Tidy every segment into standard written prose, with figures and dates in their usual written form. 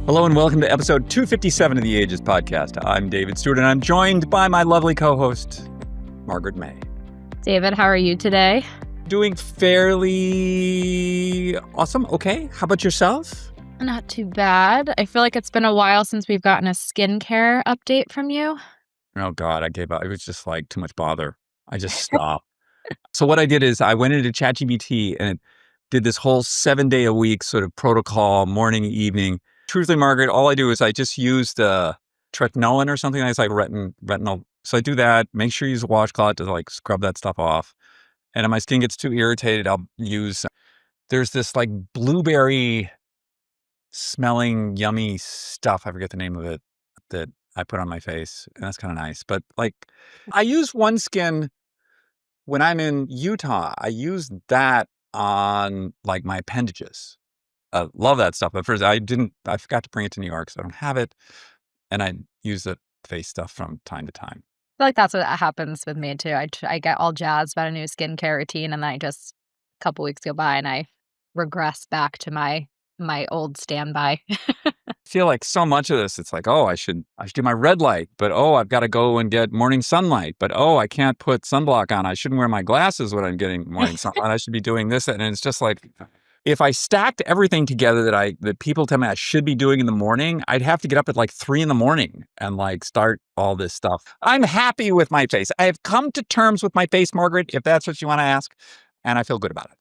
Hello and welcome to episode 257 of the AGEIST Podcast. I'm David Stewart and I'm joined by my lovely co-host, Margaret May. David, how are you today? Doing fairly awesome. Okay. How about yourself? Not too bad. I feel like it's been a while since we've gotten a skincare update from you. Oh God, I gave up. It was just like too much bother. I just stopped. So what I did is I went into ChatGPT and it did this whole 7-day-a-week sort of protocol, morning, evening. Truthfully, Margaret, all I do is I just use the tretinoin or something that's like retinol. So I do that, make sure you use a washcloth to like scrub that stuff off. And if my skin gets too irritated, I'll use, there's this like blueberry smelling yummy stuff. I forget the name of it that I put on my face. And that's kind of nice. But like I use OneSkin when I'm in Utah. I use that on like my appendages. Love that stuff. But first I forgot to bring it to New York, so I don't have it. And I use the face stuff from time to time. I feel like that's what happens with me too. I get all jazzed about a new skincare routine and then a couple weeks go by and I regress back to my old standby. I feel like so much of this, it's like, oh, I should do my red light, but oh, I've got to go and get morning sunlight, but oh, I can't put sunblock on. I shouldn't wear my glasses when I'm getting morning sunlight. I should be doing this. And it's just like, if I stacked everything together that people tell me I should be doing in the morning, I'd have to get up at like 3 a.m. and like start all this stuff. I'm happy with my face. I have come to terms with my face, Margaret, if that's what you want to ask, and I feel good about it.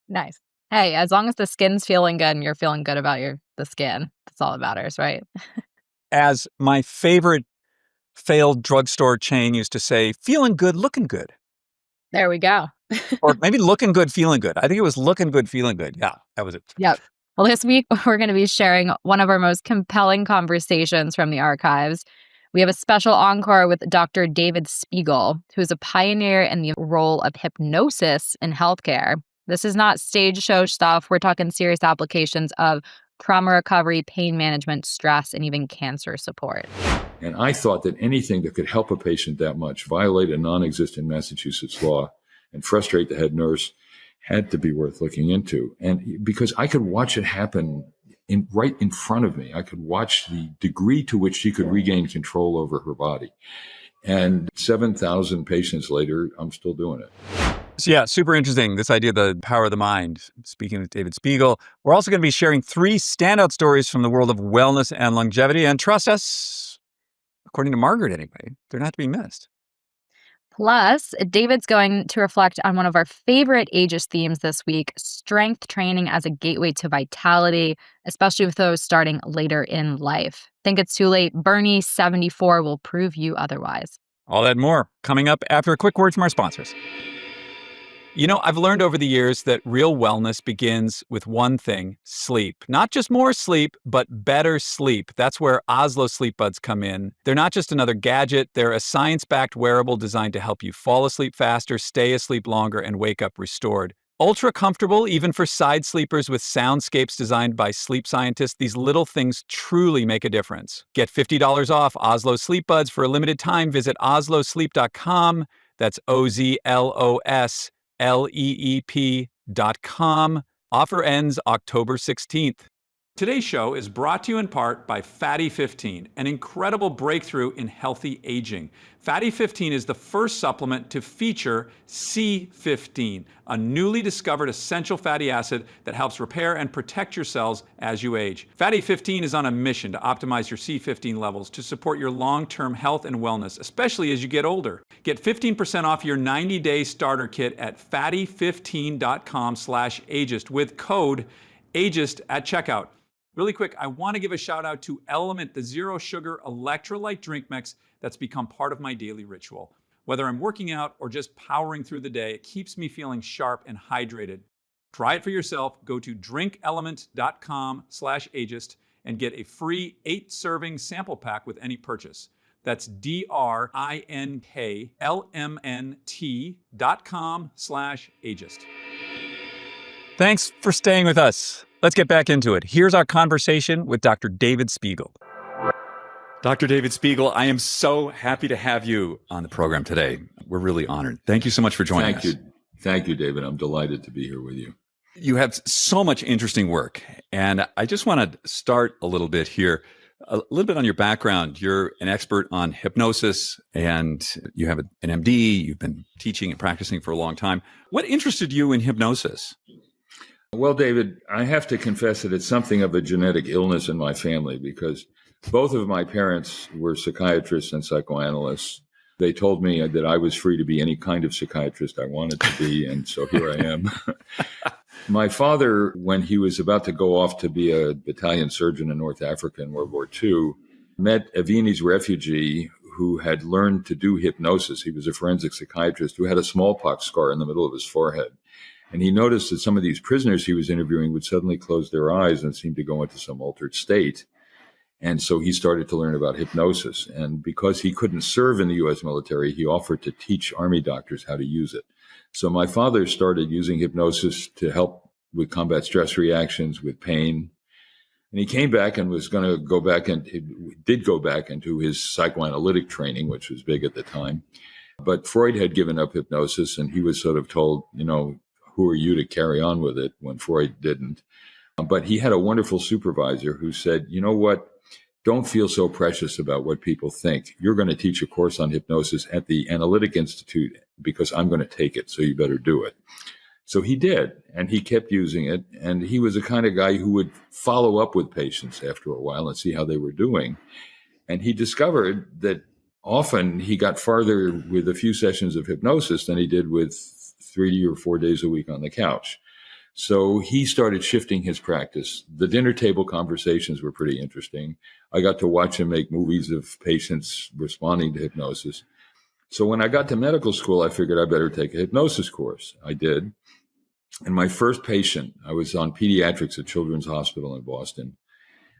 Nice. Hey, as long as the skin's feeling good and you're feeling good about the skin, that's all that matters, right? As my favorite failed drugstore chain used to say, feeling good, looking good. There we go. Or maybe looking good, feeling good. I think it was looking good, feeling good. Yeah, that was it. Yep. Well, this week, we're going to be sharing one of our most compelling conversations from the archives. We have a special encore with Dr. David Spiegel, who is a pioneer in the role of hypnosis in healthcare. This is not stage show stuff. We're talking serious applications of trauma recovery, pain management, stress, and even cancer support. And I thought that anything that could help a patient that much, violate a non-existent Massachusetts law, and frustrate the head nurse had to be worth looking into. And because I could watch it happen right in front of me, I could watch the degree to which she could regain control over her body. And 7,000 patients later, I'm still doing it. So yeah, super interesting. This idea of the power of the mind. Speaking with David Spiegel, we're also going to be sharing 3 standout stories from the world of wellness and longevity. And trust us, according to Margaret anyway, they're not to be missed. Plus, David's going to reflect on one of our favorite AGEIST themes this week, strength training as a gateway to vitality, especially with those starting later in life. Think it's too late? Bernie, 74, will prove you otherwise. All that and more coming up after a quick word from our sponsors. You know, I've learned over the years that real wellness begins with one thing, sleep. Not just more sleep, but better sleep. That's where Ozlo Sleepbuds come in. They're not just another gadget. They're a science-backed wearable designed to help you fall asleep faster, stay asleep longer, and wake up restored. Ultra comfortable, even for side sleepers with soundscapes designed by sleep scientists, these little things truly make a difference. Get $50 off Ozlo Sleepbuds for a limited time. Visit OzloSleep.com. That's OZLOSLEEP.com. Offer ends October 16th. Today's show is brought to you in part by Fatty 15, an incredible breakthrough in healthy aging. Fatty 15 is the first supplement to feature C15, a newly discovered essential fatty acid that helps repair and protect your cells as you age. Fatty 15 is on a mission to optimize your C15 levels to support your long-term health and wellness, especially as you get older. Get 15% off your 90-day starter kit at fatty15.com/ageist with code AGEIST at checkout. Really quick, I want to give a shout out to Element, the zero sugar electrolyte drink mix that's become part of my daily ritual. Whether I'm working out or just powering through the day, it keeps me feeling sharp and hydrated. Try it for yourself. Go to drinkelement.com/ageist and get a free 8-serving sample pack with any purchase. That's drinklmnt.com/ageist. Thanks for staying with us. Let's get back into it. Here's our conversation with Dr. David Spiegel. Dr. David Spiegel, I am so happy to have you on the program today. We're really honored. Thank you so much for joining us. Thank you, David. I'm delighted to be here with you. You have so much interesting work. And I just want to start a little bit here, a little bit on your background. You're an expert on hypnosis and you have an MD. You've been teaching and practicing for a long time. What interested you in hypnosis? Well, David, I have to confess that it's something of a genetic illness in my family because both of my parents were psychiatrists and psychoanalysts. They told me that I was free to be any kind of psychiatrist I wanted to be, and so here I am. My father, when he was about to go off to be a battalion surgeon in North Africa in World War II, met a Viennese refugee who had learned to do hypnosis. He was a forensic psychiatrist who had a smallpox scar in the middle of his forehead. And he noticed that some of these prisoners he was interviewing would suddenly close their eyes and seem to go into some altered state. And so he started to learn about hypnosis. And because he couldn't serve in the U.S. military, he offered to teach Army doctors how to use it. So my father started using hypnosis to help with combat stress reactions, with pain. And he came back and was going to go back and did go back into his psychoanalytic training, which was big at the time. But Freud had given up hypnosis and he was sort of told, who are you to carry on with it when Freud didn't? But he had a wonderful supervisor who said, you know what? Don't feel so precious about what people think. You're going to teach a course on hypnosis at the Analytic Institute because I'm going to take it, so you better do it. So he did, and he kept using it. And he was the kind of guy who would follow up with patients after a while and see how they were doing. And he discovered that often he got farther with a few sessions of hypnosis than he did with 3 or 4 days a week on the couch. So he started shifting his practice. The dinner table conversations were pretty interesting. I got to watch him make movies of patients responding to hypnosis. So when I got to medical school, I figured I better take a hypnosis course. I did. And my first patient, I was on pediatrics at Children's Hospital in Boston.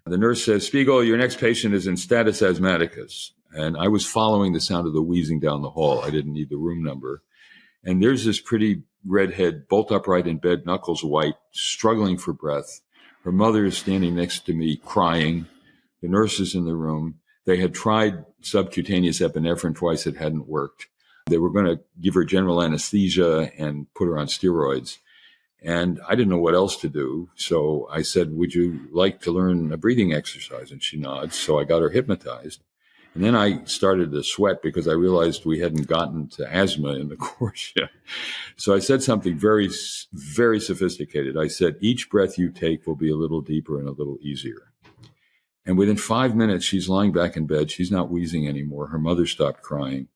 The nurse says, Spiegel, your next patient is in status asthmaticus. And I was following the sound of the wheezing down the hall. I didn't need the room number. And there's this pretty redhead, bolt upright in bed, knuckles white, struggling for breath. Her mother is standing next to me crying. The nurse is in the room. They had tried subcutaneous epinephrine twice. It hadn't worked. They were going to give her general anesthesia and put her on steroids. And I didn't know what else to do. So I said, would you like to learn a breathing exercise? And she nods. So I got her hypnotized. And then I started to sweat because I realized we hadn't gotten to asthma in the course yet. So I said something very, very sophisticated. I said, each breath you take will be a little deeper and a little easier. And within 5 minutes, she's lying back in bed. She's not wheezing anymore. Her mother stopped crying.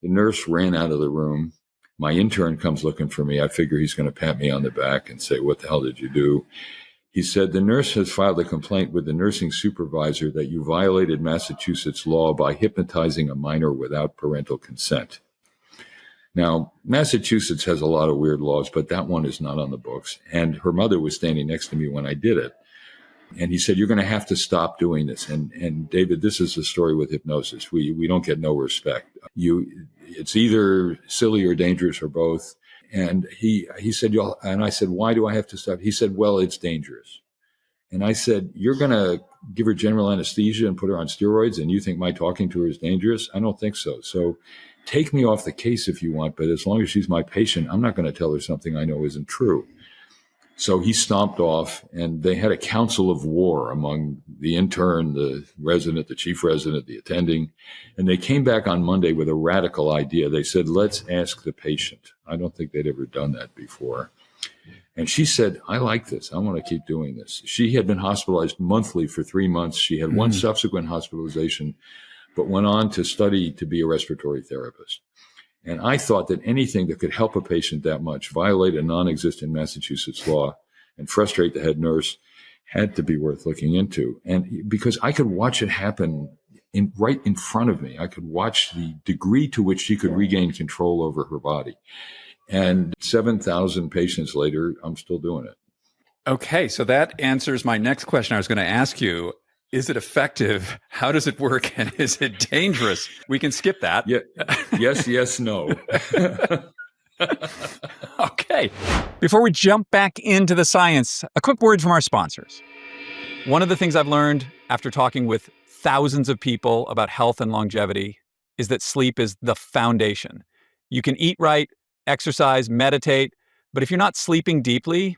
The nurse ran out of the room. My intern comes looking for me. I figure he's going to pat me on the back and say, what the hell did you do? He said, the nurse has filed a complaint with the nursing supervisor that you violated Massachusetts law by hypnotizing a minor without parental consent. Now, Massachusetts has a lot of weird laws, but that one is not on the books. And her mother was standing next to me when I did it. And he said, you're going to have to stop doing this. And David, this is the story with hypnosis. We don't get no respect. It's either silly or dangerous or both. And he said, and I said, why do I have to stop? He said, well, it's dangerous. And I said, you're going to give her general anesthesia and put her on steroids and you think my talking to her is dangerous? I don't think so. So take me off the case if you want, but as long as she's my patient, I'm not going to tell her something I know isn't true. So he stomped off and they had a council of war among the intern, the resident, the chief resident, the attending. And they came back on Monday with a radical idea. They said, let's ask the patient. I don't think they'd ever done that before. And she said, I like this. I want to keep doing this. She had been hospitalized monthly for 3 months. She had one subsequent hospitalization, but went on to study to be a respiratory therapist. And I thought that anything that could help a patient that much, violate a non-existent Massachusetts law, and frustrate the head nurse had to be worth looking into. And because I could watch it happen right in front of me, I could watch the degree to which she could regain control over her body. And 7,000 patients later, I'm still doing it. Okay, so that answers my next question I was going to ask you. Is it effective? How does it work? And is it dangerous? We can skip that. Yeah. Yes, no. Okay. Before we jump back into the science, a quick word from our sponsors. One of the things I've learned after talking with thousands of people about health and longevity is that sleep is the foundation. You can eat right, exercise, meditate, but if you're not sleeping deeply,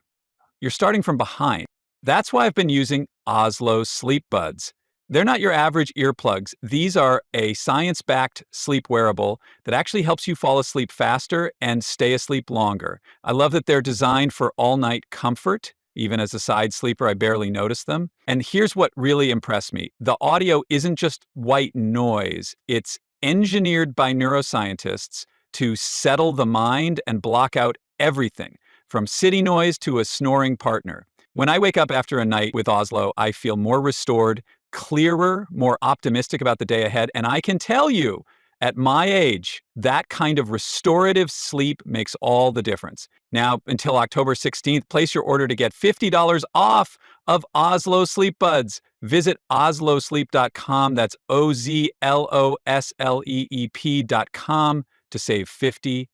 you're starting from behind. That's why I've been using Ozlo Sleepbuds. They're not your average earplugs. These are a science-backed sleep wearable that actually helps you fall asleep faster and stay asleep longer. I love that they're designed for all-night comfort. Even as a side sleeper, I barely notice them. And here's what really impressed me. The audio isn't just white noise. It's engineered by neuroscientists to settle the mind and block out everything, from city noise to a snoring partner. When I wake up after a night with Ozlo, I feel more restored, clearer, more optimistic about the day ahead. And I can tell you, at my age, that kind of restorative sleep makes all the difference. Now, until October 16th, place your order to get $50 off of Ozlo Sleepbuds. Visit ozlosleep.com. That's OZLOSLEEP.com to save $50.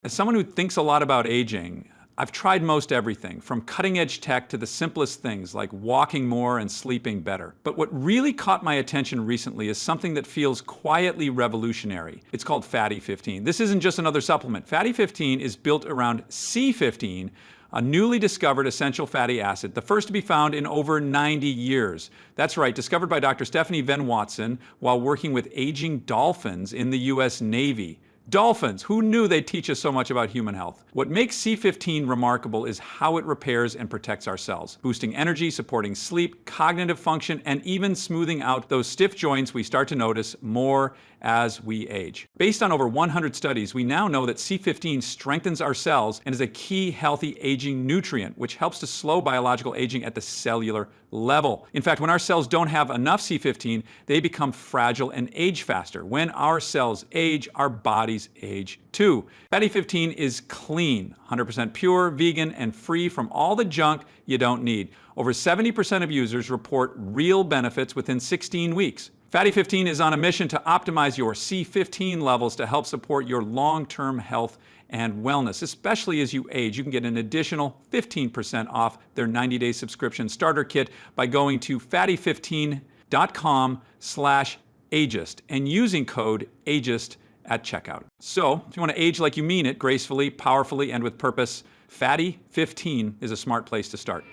As someone who thinks a lot about aging, I've tried most everything, from cutting-edge tech to the simplest things like walking more and sleeping better. But what really caught my attention recently is something that feels quietly revolutionary. It's called Fatty 15. This isn't just another supplement. Fatty 15 is built around C15, a newly discovered essential fatty acid, the first to be found in over 90 years. That's right, discovered by Dr. Stephanie Venn Watson while working with aging dolphins in the U.S. Navy. Dolphins, who knew they'd teach us so much about human health? What makes C15 remarkable is how it repairs and protects our cells, boosting energy, supporting sleep, cognitive function, and even smoothing out those stiff joints we start to notice more as we age. Based on over 100 studies, we now know that C15 strengthens our cells and is a key healthy aging nutrient, which helps to slow biological aging at the cellular level. In fact, when our cells don't have enough C15, they become fragile and age faster. When our cells age, our bodies age too. Fatty 15 is clean, 100% pure, vegan, and free from all the junk you don't need. Over 70% of users report real benefits within 16 weeks. Fatty 15 is on a mission to optimize your C15 levels to help support your long-term health and wellness, especially as you age. You can get an additional 15% off their 90-day subscription starter kit by going to fatty15.com/ageist and using code AGEIST at checkout. So, if you want to age like you mean it, gracefully, powerfully, and with purpose, Fatty 15 is a smart place to start.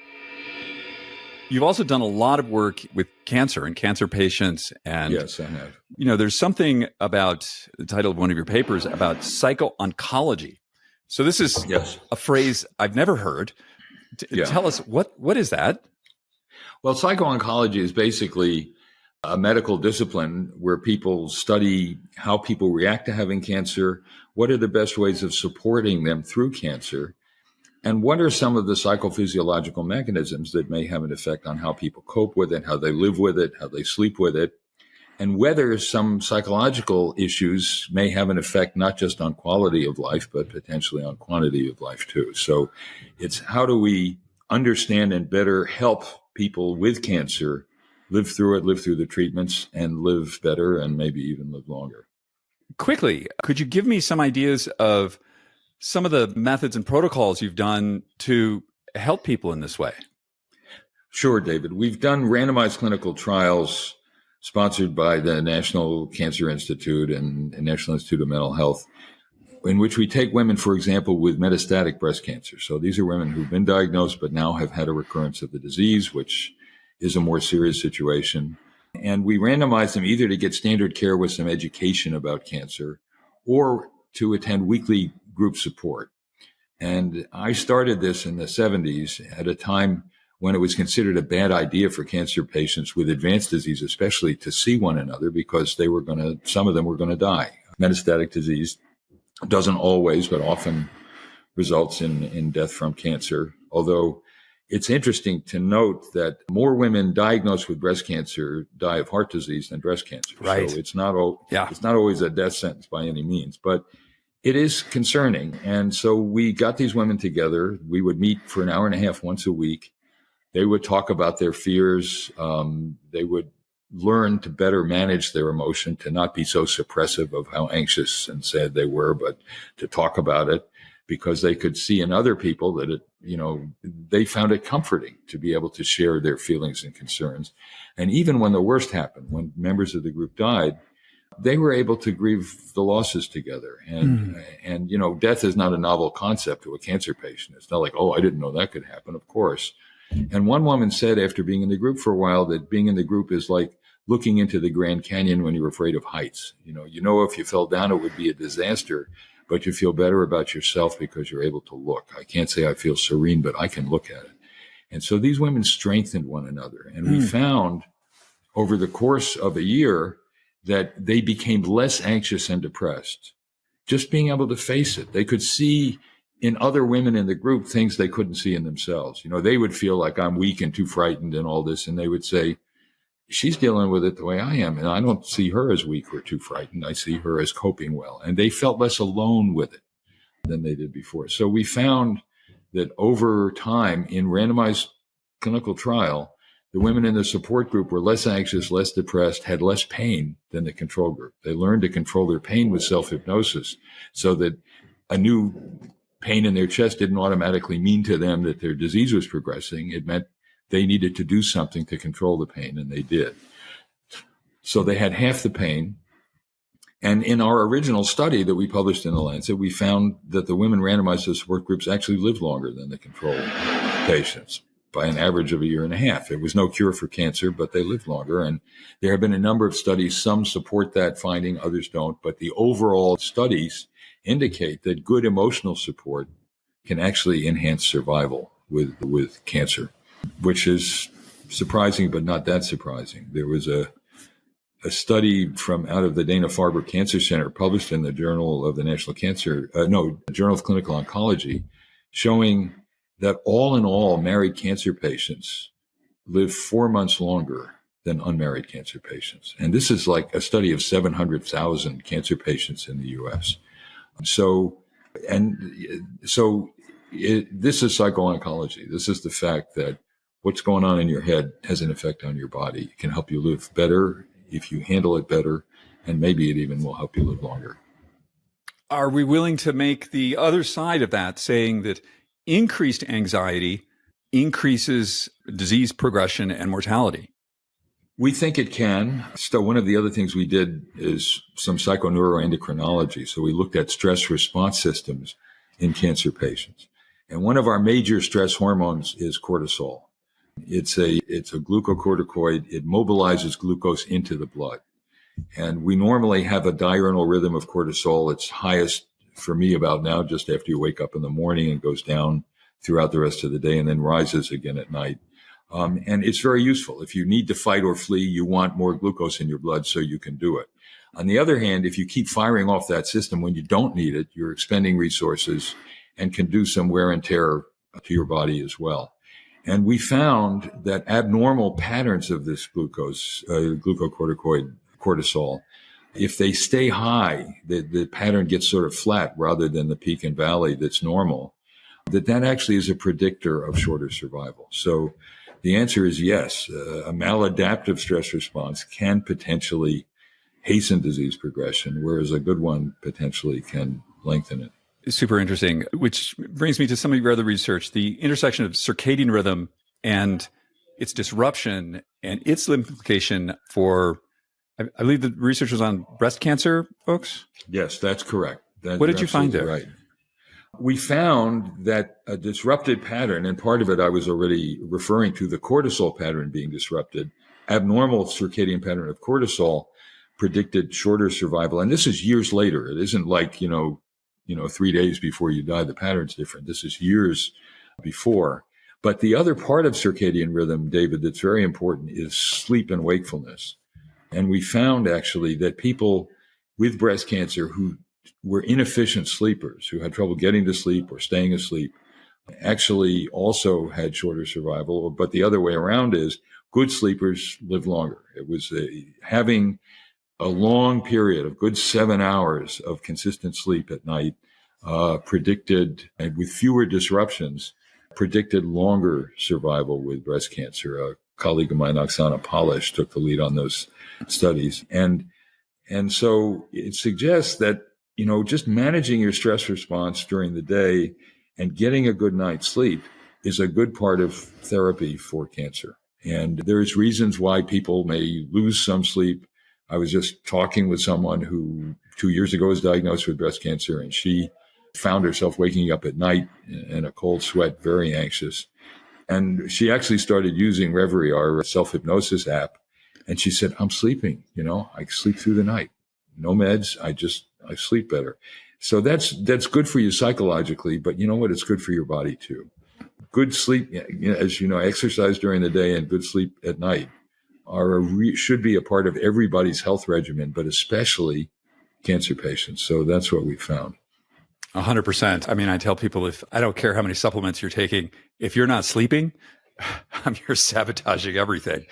You've also done a lot of work with cancer and cancer patients. And yes, I have. You know, there's something about the title of one of your papers about psycho-oncology. So this is a phrase I've never heard. Tell us, what is that? Well, psycho-oncology is basically a medical discipline where people study how people react to having cancer, what are the best ways of supporting them through cancer, and what are some of the psychophysiological mechanisms that may have an effect on how people cope with it, how they live with it, how they sleep with it, and whether some psychological issues may have an effect not just on quality of life, but potentially on quantity of life too. So it's how do we understand and better help people with cancer live through it, live through the treatments, and live better and maybe even live longer. Quickly, could you give me some ideas of some of the methods and protocols you've done to help people in this way? Sure, David. We've done randomized clinical trials sponsored by the National Cancer Institute and National Institute of Mental Health, in which we take women, for example, with metastatic breast cancer. So these are women who've been diagnosed but now have had a recurrence of the disease, which is a more serious situation. And we randomize them either to get standard care with some education about cancer or to attend weekly group support. And I started this in the 70s at a time when it was considered a bad idea for cancer patients with advanced disease, especially, to see one another because some of them were going to die. Metastatic disease doesn't always, but often results in death from cancer. Although it's interesting to note that more women diagnosed with breast cancer die of heart disease than breast cancer. Right. So it's not always a death sentence by any means, but it is concerning. And so we got these women together. We would meet for an hour and a half once a week. They would talk about their fears. They would learn to better manage their emotion, to not be so suppressive of how anxious and sad they were, but to talk about it because they could see in other people that they found it comforting to be able to share their feelings and concerns. And even when the worst happened, when members of the group died, they were able to grieve the losses together. And, death is not a novel concept to a cancer patient. It's not like, oh, I didn't know that could happen. Of course. And one woman said after being in the group for a while that being in the group is like looking into the Grand Canyon when you're afraid of heights. If you fell down, it would be a disaster, but you feel better about yourself because you're able to look. I can't say I feel serene, but I can look at it. And so these women strengthened one another. And we found over the course of a year that they became less anxious and depressed. Just being able to face it. They could see in other women in the group things they couldn't see in themselves. They would feel like I'm weak and too frightened and all this. And they would say, she's dealing with it the way I am. And I don't see her as weak or too frightened. I see her as coping well. And they felt less alone with it than they did before. So we found that over time in randomized clinical trial, the women in the support group were less anxious, less depressed, had less pain than the control group. They learned to control their pain with self-hypnosis so that a new pain in their chest didn't automatically mean to them that their disease was progressing. It meant they needed to do something to control the pain, and they did. So they had half the pain. And in our original study that we published in The Lancet, we found that the women randomized to support groups actually lived longer than the control patients by an average of 1.5 years. It was no cure for cancer, but they lived longer. And there have been a number of studies. Some support that finding, others don't. But the overall studies indicate that good emotional support can actually enhance survival with cancer, which is surprising, but not that surprising. There was a study from out of the Dana-Farber Cancer Center published in the Journal of the Journal of Clinical Oncology, showing that all in all, married cancer patients live 4 months longer than unmarried cancer patients. And this is like a study of 700,000 cancer patients in the U.S. This is psycho-oncology. This is the fact that what's going on in your head has an effect on your body. It can help you live better if you handle it better, and maybe it even will help you live longer. Are we willing to make the other side of that, saying that increased anxiety increases disease progression and mortality? We think it can. So one of the other things we did is some psychoneuroendocrinology. So we looked at stress response systems in cancer patients. And one of our major stress hormones is cortisol. It's a glucocorticoid. It mobilizes glucose into the blood. And we normally have a diurnal rhythm of cortisol. It's highest for me about now, just after you wake up in the morning, and goes down throughout the rest of the day and then rises again at night. And it's very useful. If you need to fight or flee, you want more glucose in your blood so you can do it. On the other hand, if you keep firing off that system when you don't need it, you're expending resources and can do some wear and tear to your body as well. And we found that abnormal patterns of this glucocorticoid, cortisol, if they stay high, the pattern gets sort of flat rather than the peak and valley that's normal, that actually is a predictor of shorter survival. So the answer is yes. A maladaptive stress response can potentially hasten disease progression, whereas a good one potentially can lengthen it. Super interesting, which brings me to some of your other research, the intersection of circadian rhythm and its disruption and its implication for, I believe the research was on breast cancer, folks? Yes, that's correct. What did you find there? Right. We found that a disrupted pattern, and part of it I was already referring to, the cortisol pattern being disrupted, abnormal circadian pattern of cortisol predicted shorter survival. And this is years later. It isn't like, 3 days before you die, the pattern's different. This is years before. But the other part of circadian rhythm, David, that's very important is sleep and wakefulness. And we found actually that people with breast cancer who were inefficient sleepers, who had trouble getting to sleep or staying asleep, actually also had shorter survival. But the other way around is good sleepers live longer. It was having a long period of good 7 hours of consistent sleep at night predicted, and with fewer disruptions, predicted longer survival with breast cancer. A colleague of mine, Oksana Polish, took the lead on those studies. And so it suggests that, just managing your stress response during the day and getting a good night's sleep is a good part of therapy for cancer. And there's reasons why people may lose some sleep I was just talking with someone who 2 years ago was diagnosed with breast cancer, and she found herself waking up at night in a cold sweat, very anxious. And she actually started using Reveri, our self-hypnosis app. And she said, I'm sleeping, I sleep through the night. No meds. I sleep better. So that's good for you psychologically, but you know what? It's good for your body too. Good sleep, as you know, exercise during the day and good sleep at night should be a part of everybody's health regimen, but especially cancer patients. So that's what we found. 100%. I mean, I tell people, I don't care how many supplements you're taking, if you're not sleeping, you're sabotaging everything.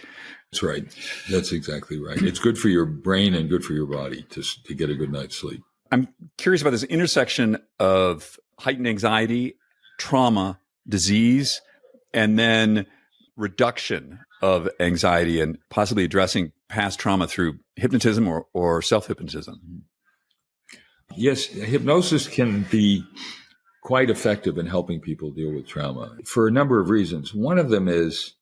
That's right. That's exactly right. It's good for your brain and good for your body to get a good night's sleep. I'm curious about this intersection of heightened anxiety, trauma, disease, and then reduction of anxiety and possibly addressing past trauma through hypnotism or self-hypnotism. Yes, hypnosis can be quite effective in helping people deal with trauma for a number of reasons. One of them is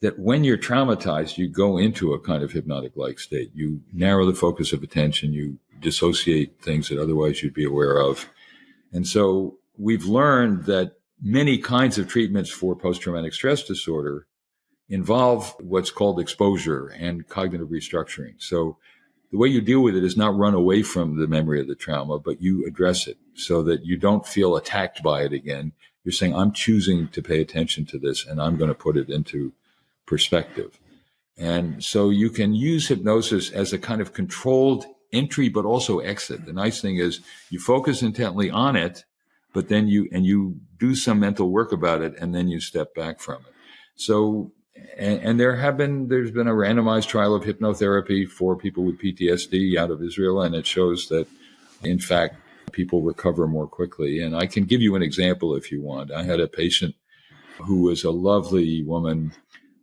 that when you're traumatized, you go into a kind of hypnotic-like state. You narrow the focus of attention, you dissociate things that otherwise you'd be aware of. And so we've learned that many kinds of treatments for post-traumatic stress disorder involve what's called exposure and cognitive restructuring. So the way you deal with it is not run away from the memory of the trauma, but you address it so that you don't feel attacked by it again. You're saying, I'm choosing to pay attention to this and I'm going to put it into perspective. And so you can use hypnosis as a kind of controlled entry, but also exit. The nice thing is you focus intently on it, but then you do some mental work about it and then you step back from it. So, and there's been a randomized trial of hypnotherapy for people with PTSD out of Israel, and it shows that, in fact, people recover more quickly. And I can give you an example if you want. I had a patient who was a lovely woman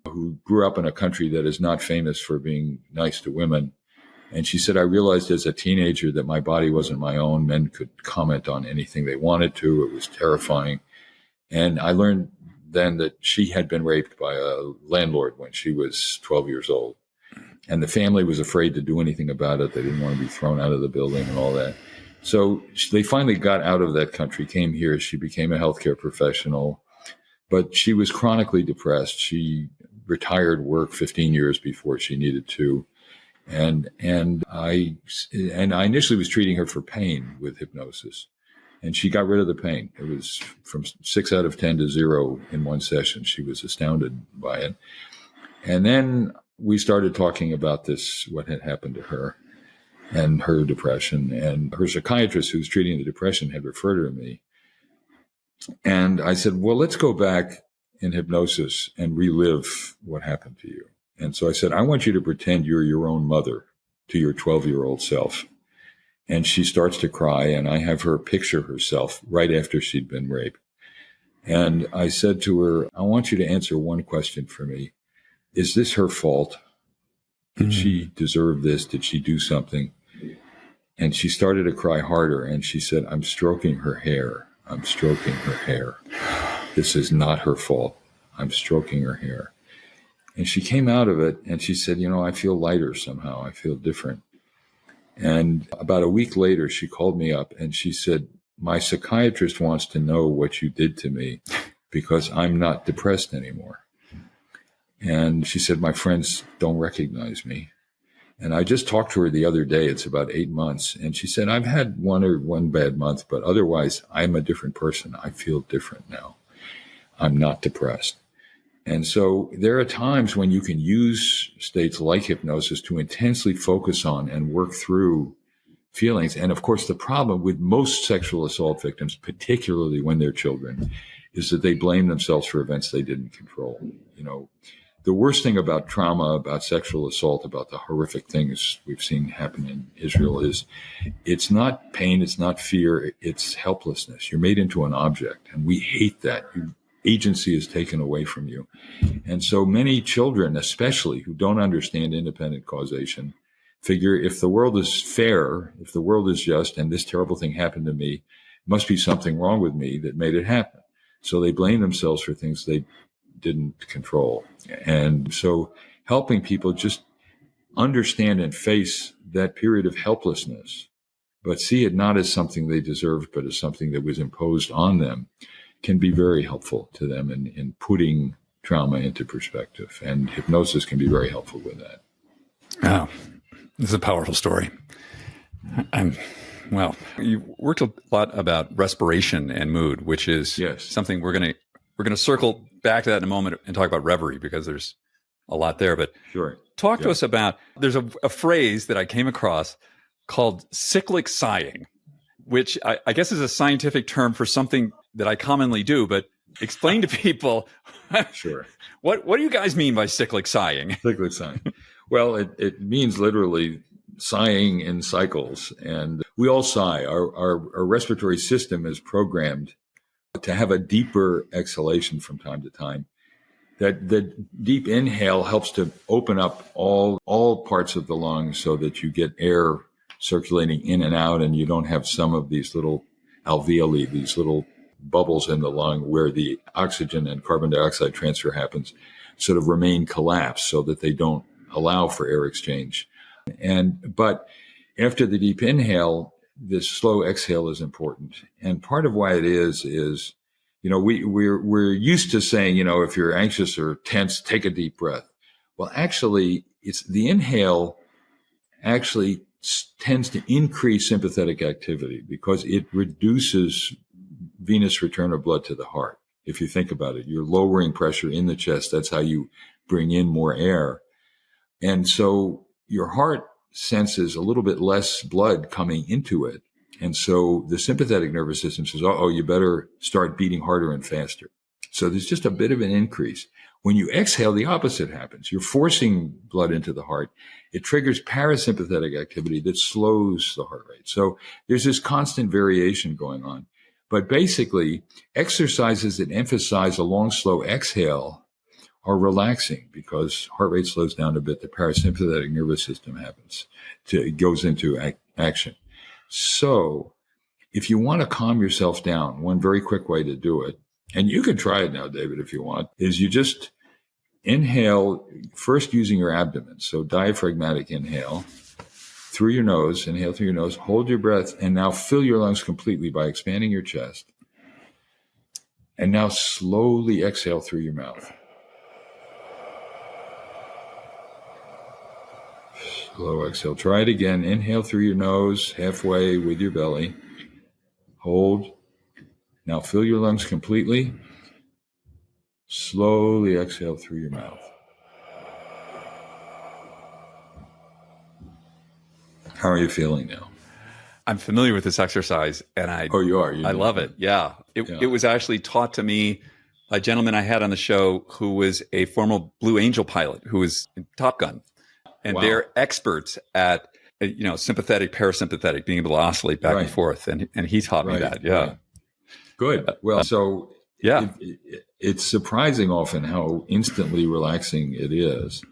who grew up in a country that is not famous for being nice to women. And she said, I realized as a teenager that my body wasn't my own. Men could comment on anything they wanted to. It was terrifying. And I learned then that she had been raped by a landlord when she was 12 years old. And the family was afraid to do anything about it. They didn't want to be thrown out of the building and all that. So they finally got out of that country, came here. She became a healthcare professional, but she was chronically depressed. She retired work 15 years before she needed to. And I initially was treating her for pain with hypnosis, and she got rid of the pain. It was from 6 out of 10 to 0 in one session. She was astounded by it. And then we started talking about this, what had happened to her and her depression, and her psychiatrist who's treating the depression had referred her to me. And I said, well, let's go back in hypnosis and relive what happened to you. And so I said, I want you to pretend you're your own mother to your 12-year-old self. And she starts to cry, and I have her picture herself right after she'd been raped. And I said to her, I want you to answer one question for me. Is this her fault? Did she deserve this? Did she do something? And she started to cry harder, and she said, I'm stroking her hair. I'm stroking her hair. This is not her fault. I'm stroking her hair. And she came out of it and she said, I feel lighter somehow. I feel different. And about a week later, she called me up and she said, my psychiatrist wants to know what you did to me because I'm not depressed anymore. And she said, my friends don't recognize me. And I just talked to her the other day. It's about 8 months. And she said, I've had one bad month, but otherwise I'm a different person. I feel different now. I'm not depressed. And so there are times when you can use states like hypnosis to intensely focus on and work through feelings. And of course, the problem with most sexual assault victims, particularly when they're children, is that they blame themselves for events they didn't control. The worst thing about trauma, about sexual assault, about the horrific things we've seen happen in Israel is it's not pain, it's not fear, it's helplessness. You're made into an object, and we hate that. Agency is taken away from you. And so many children, especially who don't understand independent causation, figure if the world is fair, if the world is just, and this terrible thing happened to me, must be something wrong with me that made it happen. So they blame themselves for things they didn't control. And so helping people just understand and face that period of helplessness, but see it not as something they deserved, but as something that was imposed on them, can be very helpful to them in putting trauma into perspective. And hypnosis can be very helpful with that. Oh, this is a powerful story. Well, you worked a lot about respiration and mood, which is something we're going to circle back to that in a moment and talk about Reveri, because there's a lot there. But talk to us about, there's a phrase that I came across called cyclic sighing, which I guess is a scientific term for something that I commonly do, but explain to people, what do you guys mean by cyclic sighing? Cyclic sighing. Well, it means literally sighing in cycles, and we all sigh. Our respiratory system is programmed to have a deeper exhalation from time to time. That the deep inhale helps to open up all parts of the lungs so that you get air circulating in and out, and you don't have some of these little alveoli, these little bubbles in the lung where the oxygen and carbon dioxide transfer happens, sort of remain collapsed so that they don't allow for air exchange. But after the deep inhale, this slow exhale is important. And part of why it is, we're used to saying, if you're anxious or tense, take a deep breath. Well, actually, it's the inhale actually tends to increase sympathetic activity because it reduces venous return of blood to the heart. If you think about it, you're lowering pressure in the chest. That's how you bring in more air. And so your heart senses a little bit less blood coming into it. And so the sympathetic nervous system says, you better start beating harder and faster. So there's just a bit of an increase. When you exhale, the opposite happens. You're forcing blood into the heart. It triggers parasympathetic activity that slows the heart rate. So there's this constant variation going on. But basically, exercises that emphasize a long, slow exhale are relaxing because heart rate slows down a bit. The parasympathetic nervous system goes into action. So if you want to calm yourself down, one very quick way to do it, and you can try it now, David, if you want, is you just inhale first using your abdomen. So diaphragmatic inhale through your nose, inhale through your nose, hold your breath, and now fill your lungs completely by expanding your chest. And now slowly exhale through your mouth. Slow exhale. Try it again. Inhale through your nose, halfway with your belly. Hold. Now fill your lungs completely. Slowly exhale through your mouth. How are you feeling now? I'm familiar with this exercise, and you are. I love it. Yeah. It was actually taught to me by a gentleman I had on the show who was a former Blue Angel pilot who was in Top Gun. And they're experts at, sympathetic, parasympathetic, being able to oscillate back and forth. And he taught me that. Yeah. Right. Good. Well, so it's surprising often how instantly relaxing it is.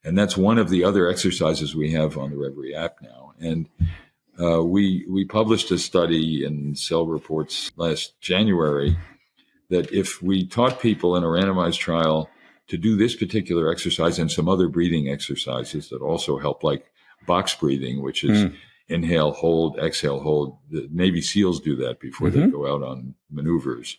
And that's one of the other exercises we have on the Reveri app now. And we published a study in Cell Reports last January that if we taught people in a randomized trial to do this particular exercise and some other breathing exercises that also help, like box breathing, which is inhale, hold, exhale, hold. The Navy SEALs do that before they go out on maneuvers.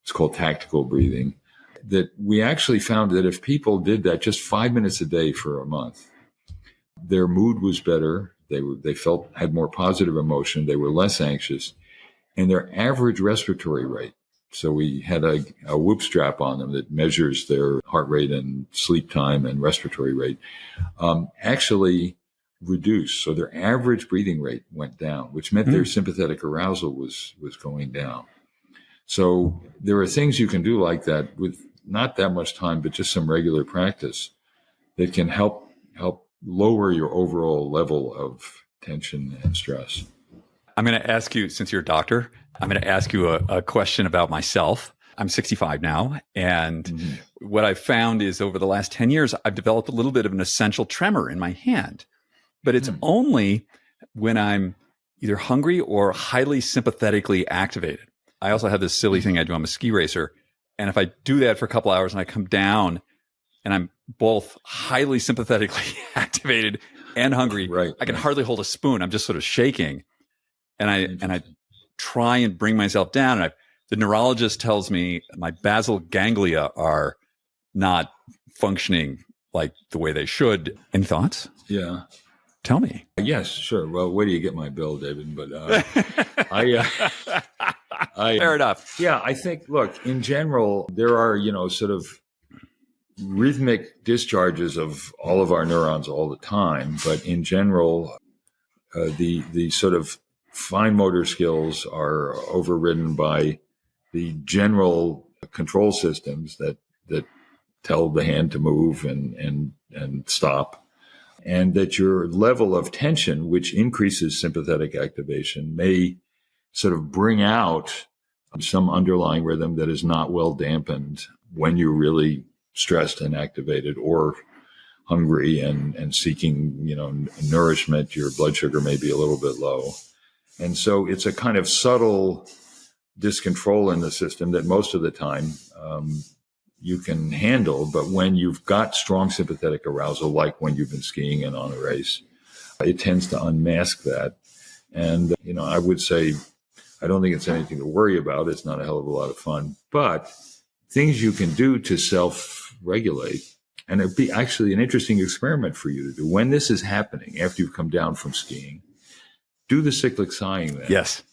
It's called tactical breathing. That we actually found that if people did that just 5 minutes a day for a month, their mood was better. They had more positive emotion. They were less anxious, and their average respiratory rate. So we had a whoop strap on them that measures their heart rate and sleep time and respiratory rate, actually reduced. So their average breathing rate went down, which meant their sympathetic arousal was going down. So there are things you can do like that with not that much time, but just some regular practice that can help lower your overall level of tension and stress. I'm going to ask you, since you're a doctor, I'm going to ask you a question about myself. I'm 65 now. And what I've found is over the last 10 years, I've developed a little bit of an essential tremor in my hand. But it's only when I'm either hungry or highly sympathetically activated. I also have this silly thing I do. I'm a ski racer. And if I do that for a couple hours and I come down, and I'm both highly sympathetically activated and hungry. Right. I can hardly hold a spoon. I'm just sort of shaking. And I try and bring myself down. And the neurologist tells me my basal ganglia are not functioning like the way they should. Any thoughts? Yeah. Tell me. Yes, sure. Well, where do you get my bill, David? But Fair enough. Yeah, I think, look, in general, there are, sort of rhythmic discharges of all of our neurons all the time. But in general, the sort of fine motor skills are overridden by the general control systems that tell the hand to move and stop. And that your level of tension, which increases sympathetic activation, may sort of bring out some underlying rhythm that is not well dampened when you're really stressed and activated or hungry and seeking, nourishment. Your blood sugar may be a little bit low. And so it's a kind of subtle discontrol in the system that most of the time you can handle. But when you've got strong sympathetic arousal, like when you've been skiing and on a race, it tends to unmask that. And, I would say, I don't think it's anything to worry about. It's not a hell of a lot of fun, but things you can do to self-regulate. And it'd be actually an interesting experiment for you to do. When this is happening, after you've come down from skiing, do the cyclic sighing then. Yes.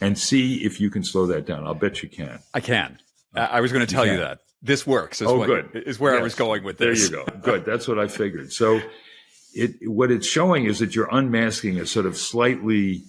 And see if you can slow that down. I'll bet you can. I can. I was going to tell you that. This works. Good. Is where I was going with this. There you go. Good. That's what I figured. So what it's showing is that you're unmasking a sort of slightly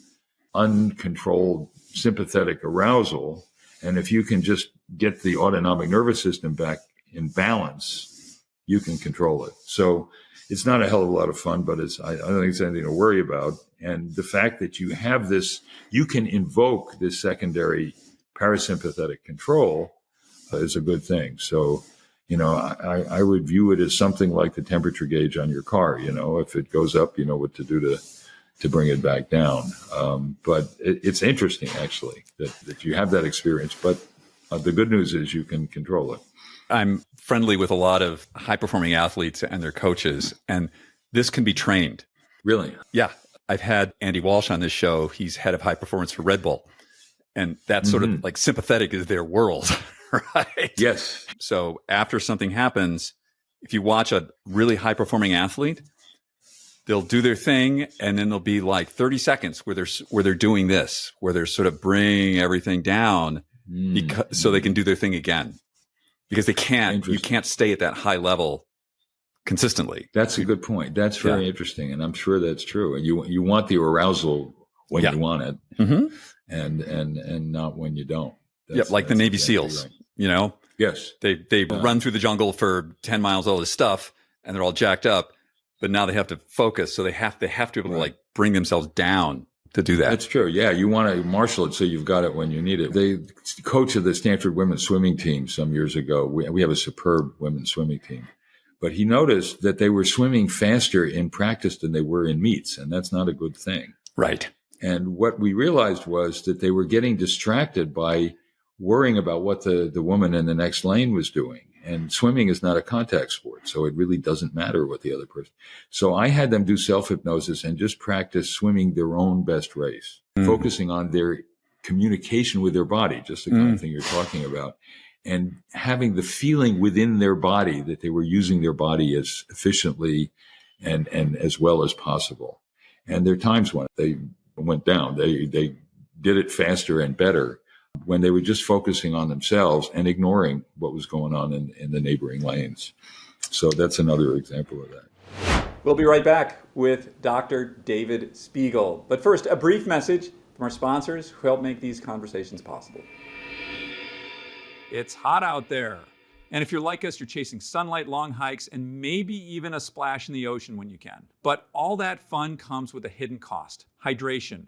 uncontrolled sympathetic arousal. And if you can just get the autonomic nervous system back in balance, you can control it. So it's not a hell of a lot of fun, but I don't think it's anything to worry about. And the fact that you have this, you can invoke this secondary parasympathetic control is a good thing. So, I would view it as something like the temperature gauge on your car. If it goes up, you know what to do to bring it back down. But it's interesting, actually, that you have that experience. But the good news is you can control it. I'm friendly with a lot of high-performing athletes and their coaches, and this can be trained. Really? Yeah. I've had Andy Walsh on this show. He's head of high performance for Red Bull. And that's sort of like sympathetic is their world, right? Yes. So after something happens, if you watch a really high-performing athlete, they'll do their thing, and then there'll be like 30 seconds where they're doing this, where they're sort of bringing everything down so they can do their thing again. Because you can't stay at that high level consistently. That's a good point. That's very interesting, and I'm sure that's true. And you want the arousal when you want it, and not when you don't. Like the Navy SEALs. Right. Yes, they run through the jungle for 10 miles, all this stuff, and they're all jacked up. But now they have to focus, so they have to be able to like bring themselves down to do that. That's true. Yeah, you want to marshal it so you've got it when you need it. The coach of the Stanford women's swimming team some years ago, we have a superb women's swimming team, but he noticed that they were swimming faster in practice than they were in meets, and that's not a good thing. Right. And what we realized was that they were getting distracted by worrying about what the woman in the next lane was doing. And swimming is not a contact sport, so it really doesn't matter what the other person. So I had them do self-hypnosis and just practice swimming their own best race, focusing on their communication with their body, just the kind of thing you're talking about, and having the feeling within their body that they were using their body as efficiently and as well as possible. And their times went down. They did it faster and better when they were just focusing on themselves and ignoring what was going on in the neighboring lanes. So that's another example of that. We'll be right back with Dr. David Spiegel. But first, a brief message from our sponsors who help make these conversations possible. It's hot out there. And if you're like us, you're chasing sunlight, long hikes, and maybe even a splash in the ocean when you can. But all that fun comes with a hidden cost: hydration.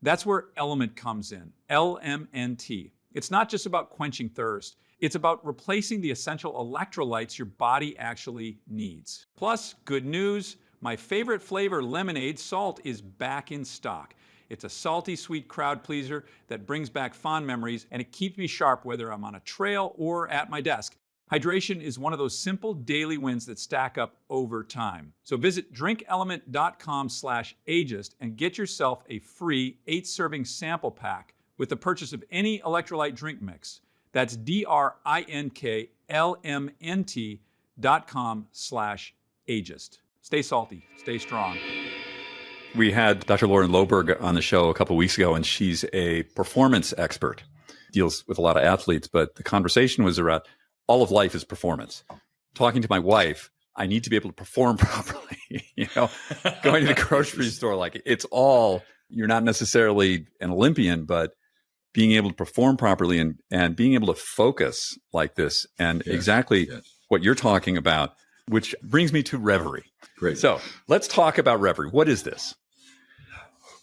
That's where Element comes in, LMNT. It's not just about quenching thirst. It's about replacing the essential electrolytes your body actually needs. Plus, good news, my favorite flavor, lemonade salt, is back in stock. It's a salty, sweet crowd pleaser that brings back fond memories, and it keeps me sharp whether I'm on a trail or at my desk. Hydration is one of those simple daily wins that stack up over time. So visit drinkelement.com/ageist and get yourself a free 8-serving sample pack with the purchase of any electrolyte drink mix. That's DRINKLMNT.com/ageist. Stay salty, stay strong. We had Dr. Lauren Loberg on the show a couple of weeks ago, and she's a performance expert, deals with a lot of athletes, but the conversation was around all of life is performance. Talking to my wife, I need to be able to perform properly. Going to the grocery store, like it's all, you're not necessarily an Olympian, but being able to perform properly and being able to focus like this and exactly what you're talking about, which brings me to Reveri. Great. So let's talk about Reveri. What is this?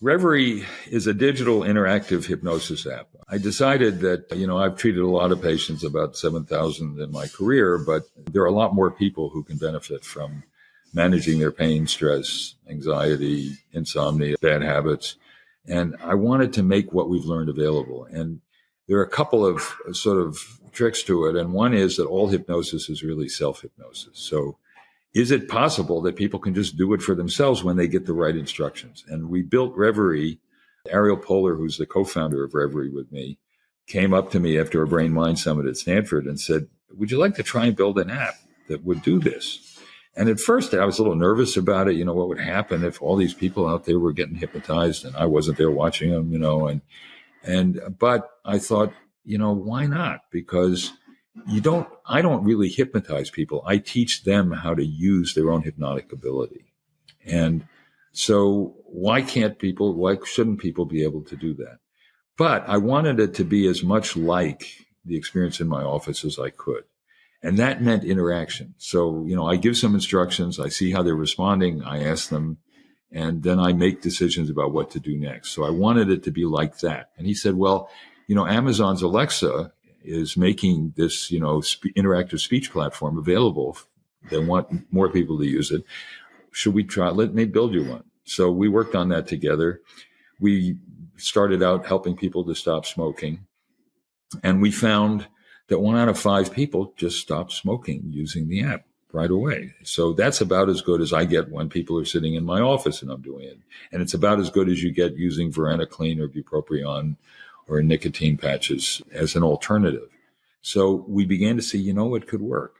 Reveri is a digital interactive hypnosis app. I decided that, I've treated a lot of patients, about 7,000 in my career, but there are a lot more people who can benefit from managing their pain, stress, anxiety, insomnia, bad habits. And I wanted to make what we've learned available. And there are a couple of sort of tricks to it. And one is that all hypnosis is really self-hypnosis. So is it possible that people can just do it for themselves when they get the right instructions? And we built Reveri. Ariel Poehler, who's the co-founder of Reveri with me, came up to me after a Brain Mind Summit at Stanford and said, would you like to try and build an app that would do this? And at first I was a little nervous about it. What would happen if all these people out there were getting hypnotized and I wasn't there watching them, but I thought, why not? Because I don't really hypnotize people. I teach them how to use their own hypnotic ability. And so why shouldn't people be able to do that? But I wanted it to be as much like the experience in my office as I could. And that meant interaction. So, I give some instructions. I see how they're responding. I ask them, and then I make decisions about what to do next. So I wanted it to be like that. And he said, well, Amazon's Alexa is making this, interactive speech platform available. They want more people to use it. Should we try? Let me build you one. So we worked on that together. We started out helping people to stop smoking. And we found that 1 out of 5 people just stopped smoking using the app right away. So that's about as good as I get when people are sitting in my office and I'm doing it. And it's about as good as you get using varenicline or bupropion or nicotine patches as an alternative. So we began to see, it could work.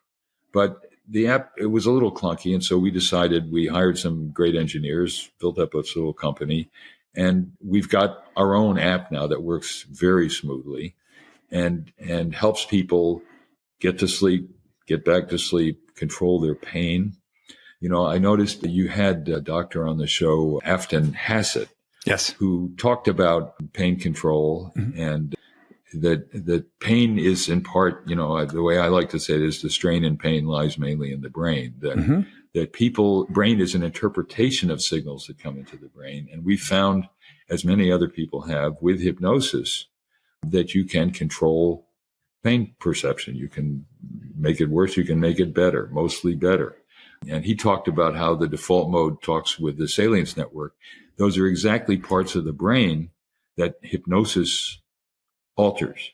But the app, it was a little clunky. And so we decided, we hired some great engineers, built up a little company, and we've got our own app now that works very smoothly and helps people get to sleep, get back to sleep, control their pain. I noticed that you had a doctor on the show, Afton Hassett, yes, who talked about pain control and that pain is in part, the way I like to say it is the strain and pain lies mainly in the brain, that brain is an interpretation of signals that come into the brain. And we found, as many other people have with hypnosis, that you can control pain perception. You can make it worse. You can make it better, mostly better. And he talked about how the default mode talks with the salience network. Those are exactly parts of the brain that hypnosis alters.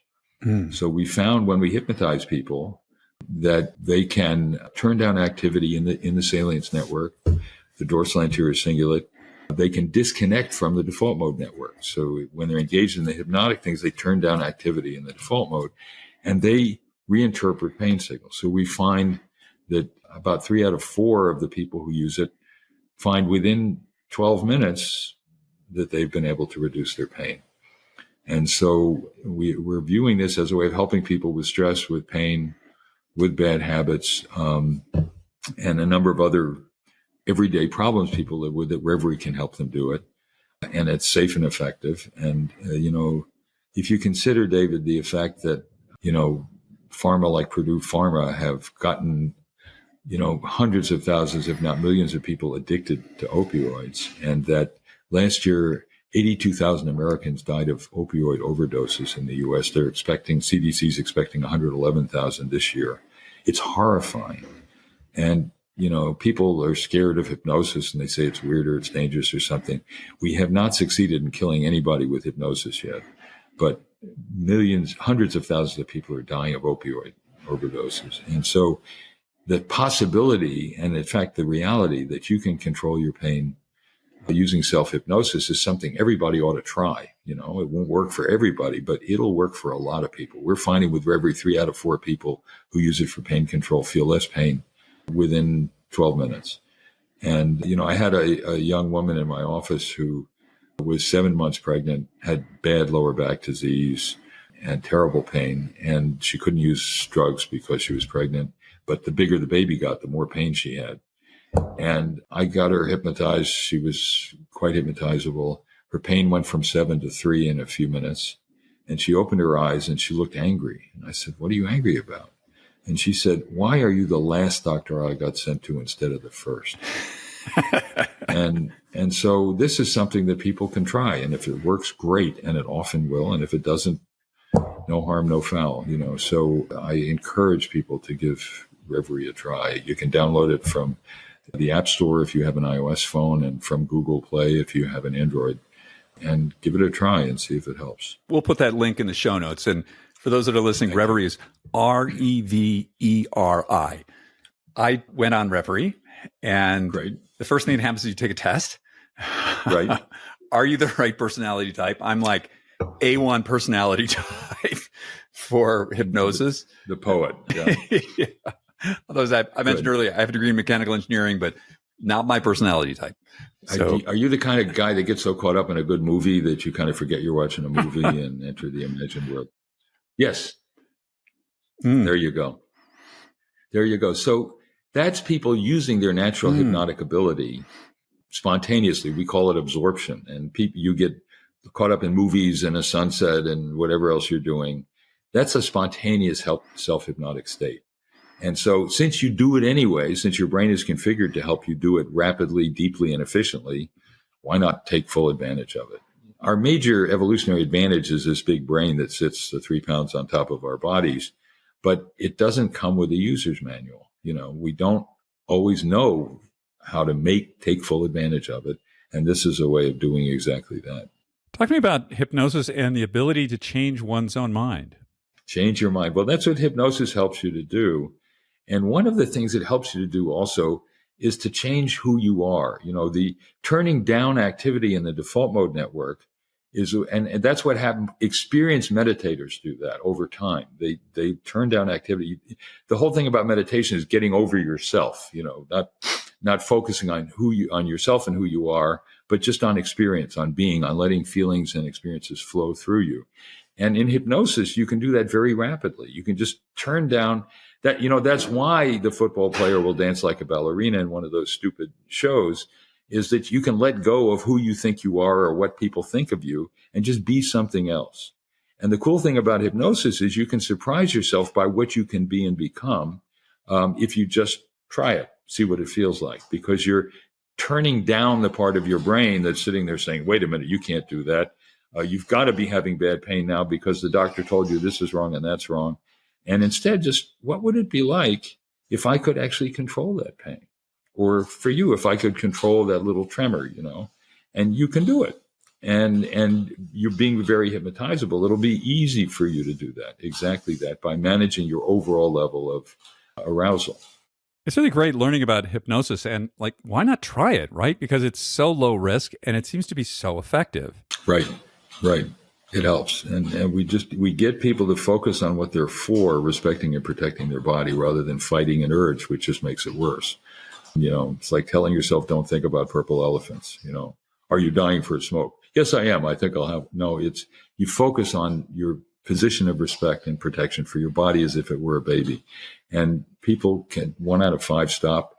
So we found when we hypnotize people that they can turn down activity in the salience network, the dorsal anterior cingulate. They can disconnect from the default mode network. So when they're engaged in the hypnotic things, they turn down activity in the default mode and they reinterpret pain signals. So we find that about 3 out of 4 of the people who use it find within 12 minutes that they've been able to reduce their pain. And so we're viewing this as a way of helping people with stress, with pain, with bad habits, and a number of other everyday problems people live with, that Reveri can help them do it. And it's safe and effective. And, if you consider, David, the effect that, pharma like Purdue Pharma have gotten, hundreds of thousands, if not millions of people addicted to opioids, and that last year, 82,000 Americans died of opioid overdoses in the U.S. CDC's expecting 111,000 this year. It's horrifying. And, people are scared of hypnosis and they say it's weird or it's dangerous or something. We have not succeeded in killing anybody with hypnosis yet, but hundreds of thousands of people are dying of opioid overdoses. And so the possibility, and in fact, the reality that you can control your pain using self-hypnosis is something everybody ought to try. It won't work for everybody, but it'll work for a lot of people. We're finding with Reveri, 3 out of 4 people who use it for pain control feel less pain within 12 minutes. And, I had a young woman in my office who was 7 months pregnant, had bad lower back disease and terrible pain, and she couldn't use drugs because she was pregnant. But the bigger the baby got, the more pain she had. And I got her hypnotized. She was quite hypnotizable. Her pain went from 7 to 3 in a few minutes. And she opened her eyes and she looked angry. And I said, "What are you angry about?" And she said, "Why are you the last doctor I got sent to instead of the first?" And so this is something that people can try. And if it works, great. And it often will. And if it doesn't, no harm, no foul, So I encourage people to give Reveri a try. You can download it from the App Store if you have an iOS phone, and from Google Play if you have an Android, and give it a try and see if it helps. We'll put that link in the show notes. And for those that are listening, Reveri is Reveri. I went on Reveri, and Great. The first thing that happens is you take a test. Right. Are you the right personality type? I'm like A1 personality type for hypnosis. The poet. Yeah. Yeah. Although, as I mentioned earlier, I have a degree in mechanical engineering, but not my personality type. So, are you the kind of guy that gets so caught up in a good movie that you kind of forget you're watching a movie and enter the imagined world? Yes. There you go. There you go. So that's people using their natural hypnotic ability spontaneously. We call it absorption. And you get caught up in movies and a sunset and whatever else you're doing. That's a spontaneous self-hypnotic state. And so since you do it anyway, since your brain is configured to help you do it rapidly, deeply, and efficiently, why not take full advantage of it? Our major evolutionary advantage is this big brain that sits the 3 pounds on top of our bodies, but it doesn't come with a user's manual. We don't always know how to take full advantage of it. And this is a way of doing exactly that. Talk to me about hypnosis and the ability to change one's own mind. Change your mind. Well, that's what hypnosis helps you to do. And one of the things it helps you to do also is to change who you are. The turning down activity in the default mode network and that's what happened. Experienced meditators do that over time. They turn down activity. The whole thing about meditation is getting over yourself, not focusing on on yourself and who you are, but just on experience, on being, on letting feelings and experiences flow through you. And in hypnosis, you can do that very rapidly. You can just turn down that, that's why the football player will dance like a ballerina in one of those stupid shows, is that you can let go of who you think you are or what people think of you and just be something else. And the cool thing about hypnosis is you can surprise yourself by what you can be and become if you just try it, see what it feels like, because you're turning down the part of your brain that's sitting there saying, wait a minute, you can't do that. You've got to be having bad pain now because the doctor told you this is wrong and that's wrong. And instead, just what would it be like if I could actually control that pain? Or for you, if I could control that little tremor, and you can do it. And you're being very hypnotizable. It'll be easy for you to do that, exactly that, by managing your overall level of arousal. It's really great learning about hypnosis, and why not try it, right? Because it's so low risk and it seems to be so effective. Right. It helps. And we get people to focus on what they're for, respecting and protecting their body rather than fighting an urge, which just makes it worse. It's like telling yourself, don't think about purple elephants. Are you dying for a smoke? Yes, I am. I think I'll have. No, it's you focus on your position of respect and protection for your body as if it were a baby. And people 1 out of 5 stop.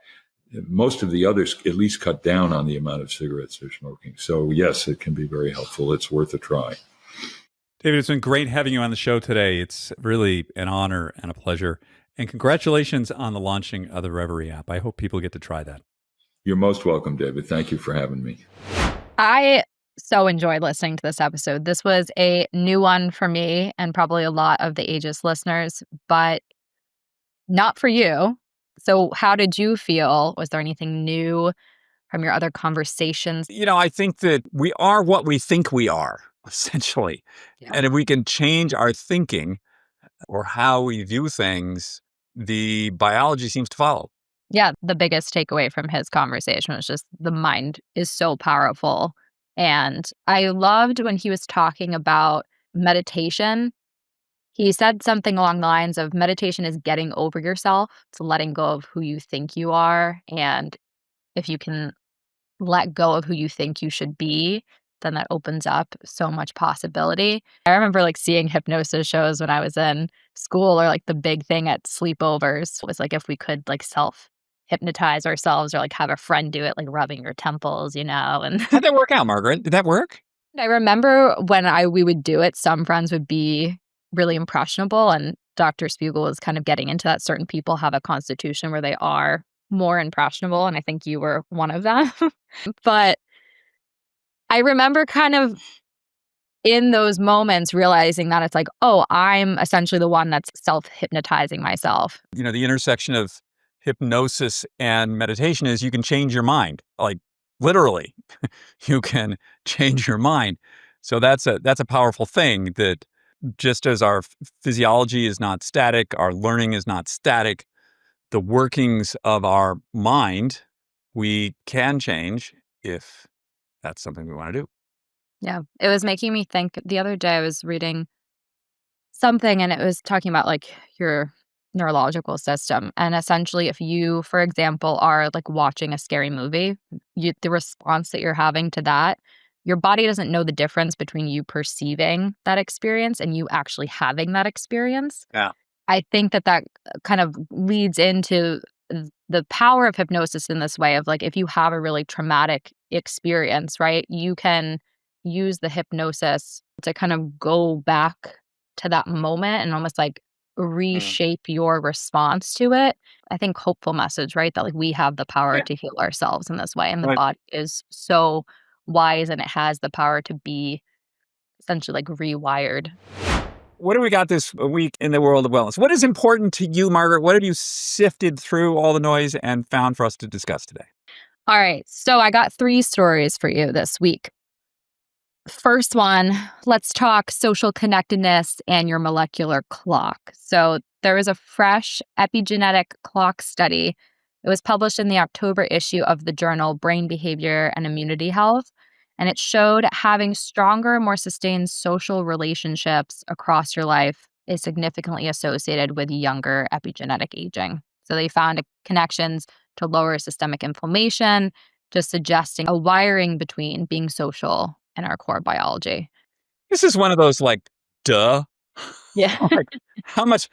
Most of the others at least cut down on the amount of cigarettes they're smoking. So yes, it can be very helpful. It's worth a try. David, it's been great having you on the show today. It's really an honor and a pleasure. And congratulations on the launching of the Reveri app. I hope people get to try that. You're most welcome, David. Thank you for having me. I so enjoyed listening to this episode. This was a new one for me and probably a lot of the AGEIST listeners, but not for you. So how did you feel? Was there anything new from your other conversations? I think that we are what we think we are, essentially. Yeah. And if we can change our thinking or how we view things, the biology seems to follow. Yeah, the biggest takeaway from his conversation was just the mind is so powerful. And I loved when he was talking about meditation. He said something along the lines of meditation is getting over yourself. It's letting go of who you think you are. And if you can let go of who you think you should be, then that opens up so much possibility. I remember like seeing hypnosis shows when I was in school, or like the big thing at sleepovers was like if we could like self hypnotize ourselves or like have a friend do it, like rubbing your temples, and How'd that work out, Margaret? Did that work? I remember when we would do it, some friends would be really impressionable, and Dr. Spiegel was kind of getting into that. Certain people have a constitution where they are more impressionable, and I think you were one of them. But I remember kind of in those moments realizing that it's like, oh, I'm essentially the one that's self-hypnotizing myself. The intersection of hypnosis and meditation is you can change your mind. Like literally, you can change your mind. So that's a powerful thing, that just as our physiology is not static, our learning is not static, the workings of our mind, we can change if that's something we want to do. Yeah. It was making me think the other day I was reading something and it was talking about like your neurological system. And essentially, if you, for example, are like watching a scary movie, the response that you're having to that, your body doesn't know the difference between you perceiving that experience and you actually having that experience. Yeah. I think that kind of leads into the power of hypnosis in this way of like, if you have a really traumatic experience, right, you can use the hypnosis to kind of go back to that moment and almost like reshape your response to it. I think hopeful message, right? That like we have the power Yeah. to heal ourselves in this way. And the Right. body is so wise and it has the power to be essentially like rewired. What do we got this week in the world of wellness? What is important to you, Margaret? What have you sifted through all the noise and found for us to discuss today? All right. So I got 3 stories for you this week. First one, let's talk social connectedness and your molecular clock. So there was a fresh epigenetic clock study. It was published in the October issue of the journal Brain Behavior and Immunity Health. And it showed having stronger, more sustained social relationships across your life is significantly associated with younger epigenetic aging. So they found connections to lower systemic inflammation, just suggesting a wiring between being social and our core biology. This is one of those like, duh. Yeah. Like, how much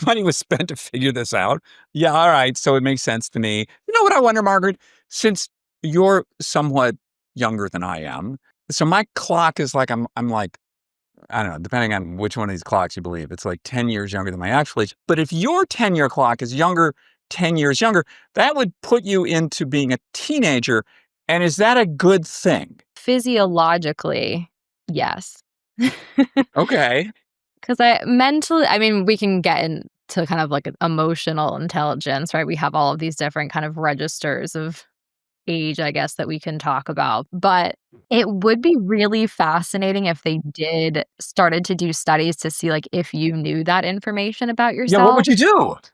money was spent to figure this out? Yeah, all right. So it makes sense to me. You know what I wonder, Margaret? Since you're somewhat younger than I am, so my clock is like I'm like, I don't know, depending on which one of these clocks you believe, it's like 10 years younger than my actual age. But if your 10-year clock is 10 years younger, that would put you into being a teenager. And is that a good thing? Physiologically, yes. Okay. Because we can get into kind of like an emotional intelligence, right? We have all of these different kind of registers of age, I guess, that we can talk about. But it would be really fascinating if they started to do studies to see like if you knew that information about Yeah, what would yourself. you do?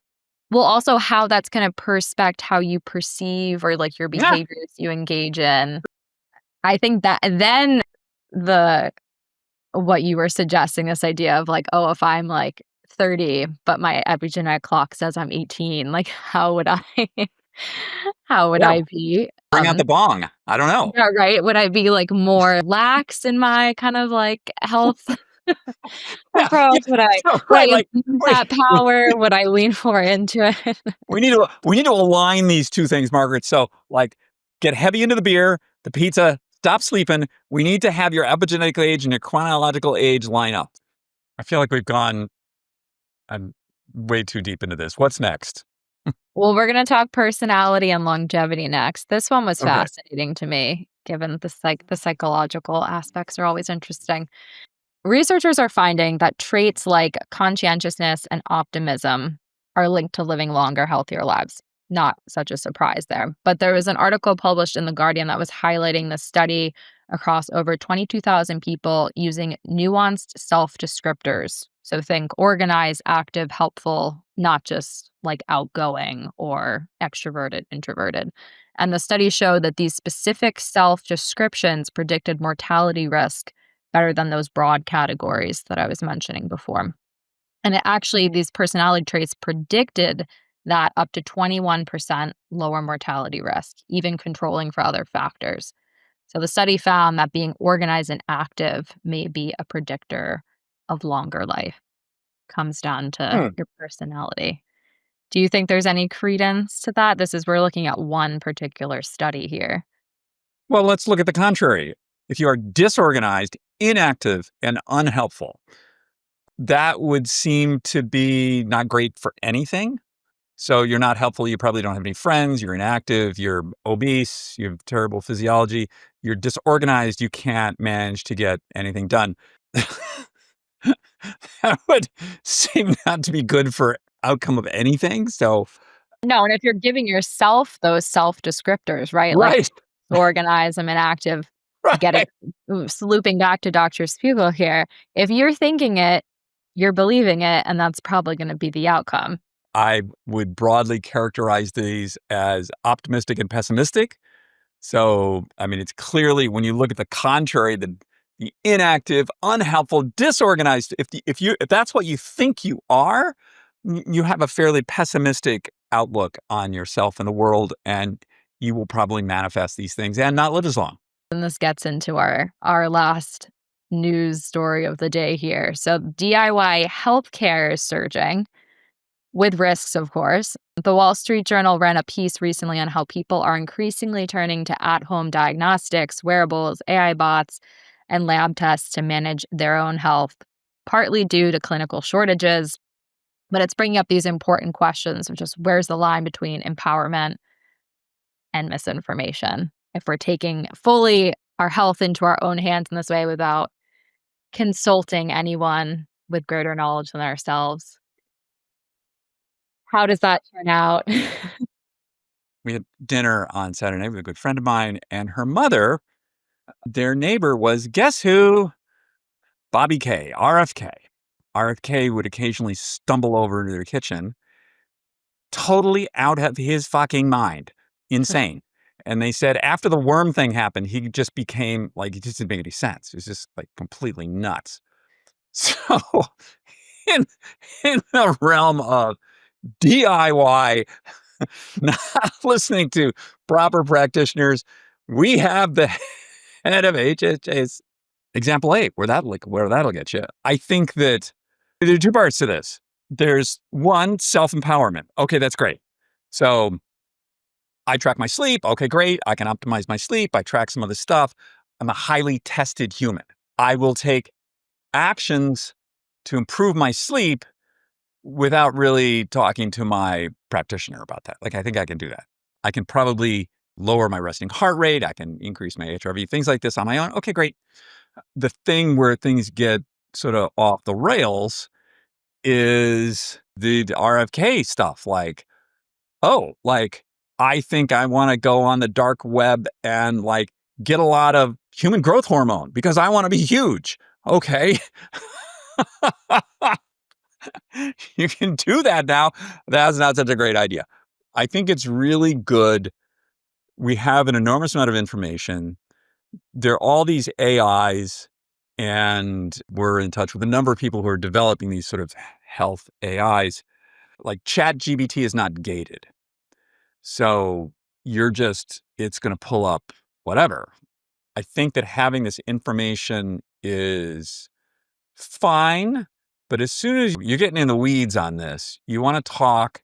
Well, also how that's going to perspect how you perceive or like your Yeah. behaviors you engage in. I think that then what you were suggesting, this idea of like, oh, if I'm like 30, but my epigenetic clock says I'm 18, like how would I Yeah. be? Bring out the bong. I don't know. Yeah, right. Would I be like more lax in my kind of like health Yeah. approach? Would I Right. Like, use wait, that power? Would I lean more into it? we need to align these two things, Margaret. So, like, get heavy into the beer, the pizza, stop sleeping. We need to have your epigenetic age and your chronological age line up. I feel like we've gone way too deep into this. What's next? Well, we're going to talk personality and longevity next. This one was Okay. fascinating to me, given the psychological aspects are always interesting. Researchers are finding that traits like conscientiousness and optimism are linked to living longer, healthier lives. Not such a surprise there. But there was an article published in The Guardian that was highlighting the study across over 22,000 people using nuanced self-descriptors. So think organized, active, helpful, not just like outgoing or extroverted, introverted. And the study showed that these specific self descriptions predicted mortality risk better than those broad categories that I was mentioning before. And it actually, these personality traits predicted that up to 21% lower mortality risk, even controlling for other factors. So the study found that being organized and active may be a predictor of longer life. Comes down to Hmm. your personality. Do you think there's any credence to that? We're looking at one particular study here. Well, let's look at the contrary. If you are disorganized, inactive, and unhelpful, that would seem to be not great for anything. So you're not helpful. You probably don't have any friends. You're inactive. You're obese. You have terrible physiology. You're disorganized. You can't manage to get anything done. That would seem not to be good for outcome of anything. So, No, and if you're giving yourself those self descriptors, right? Like right, organized, I'm inactive, getting right. looping back to Dr. Spiegel here. If you're thinking it, you're believing it, and that's probably going to be the outcome. I would broadly characterize these as optimistic and pessimistic. So, I mean, it's clearly when you look at the contrary, the inactive, unhelpful, disorganized. If that's what you think you are, you have a fairly pessimistic outlook on yourself and the world, and you will probably manifest these things and not live as long. And this gets into our last news story of the day here. So DIY healthcare is surging with risks, of course. The Wall Street Journal ran a piece recently on how people are increasingly turning to at-home diagnostics, wearables, AI bots, and lab tests to manage their own health, partly due to clinical shortages. But it's bringing up these important questions of just where's the line between empowerment and misinformation? If we're taking fully our health into our own hands in this way without consulting anyone with greater knowledge than ourselves, how does that turn out? We had dinner on Saturday night with a good friend of mine and her mother. Their neighbor was, guess who? Bobby K, RFK. RFK would occasionally stumble over into their kitchen, totally out of his fucking mind, insane. And they said after the worm thing happened, he just became like, it just didn't make any sense. It was just like completely nuts. So, in, in the realm of DIY, not listening to proper practitioners, we have the head of HHA's example 8, where that'll get you. I think that there are two parts to this. There's one, self-empowerment. Okay, that's great. So I track my sleep. Okay, great. I can optimize my sleep. I track some of this stuff. I'm a highly tested human. I will take actions to improve my sleep without really talking to my practitioner about that. Like, I think I can do that. I can probably lower my resting heart rate. I can increase my HRV, things like this on my own. Okay, great. The thing where things get sort of off the rails is the RFK stuff. Like, I think I want to go on the dark web and like get a lot of human growth hormone because I want to be huge. Okay. You can do that now. That's not such a great idea. I think it's really good. We have an enormous amount of information. There are all these AIs, and we're in touch with a number of people who are developing these sort of health AIs. Like ChatGPT is not gated. So it's going to pull up whatever. I think that having this information is fine, but as soon as you're getting in the weeds on this, you want to talk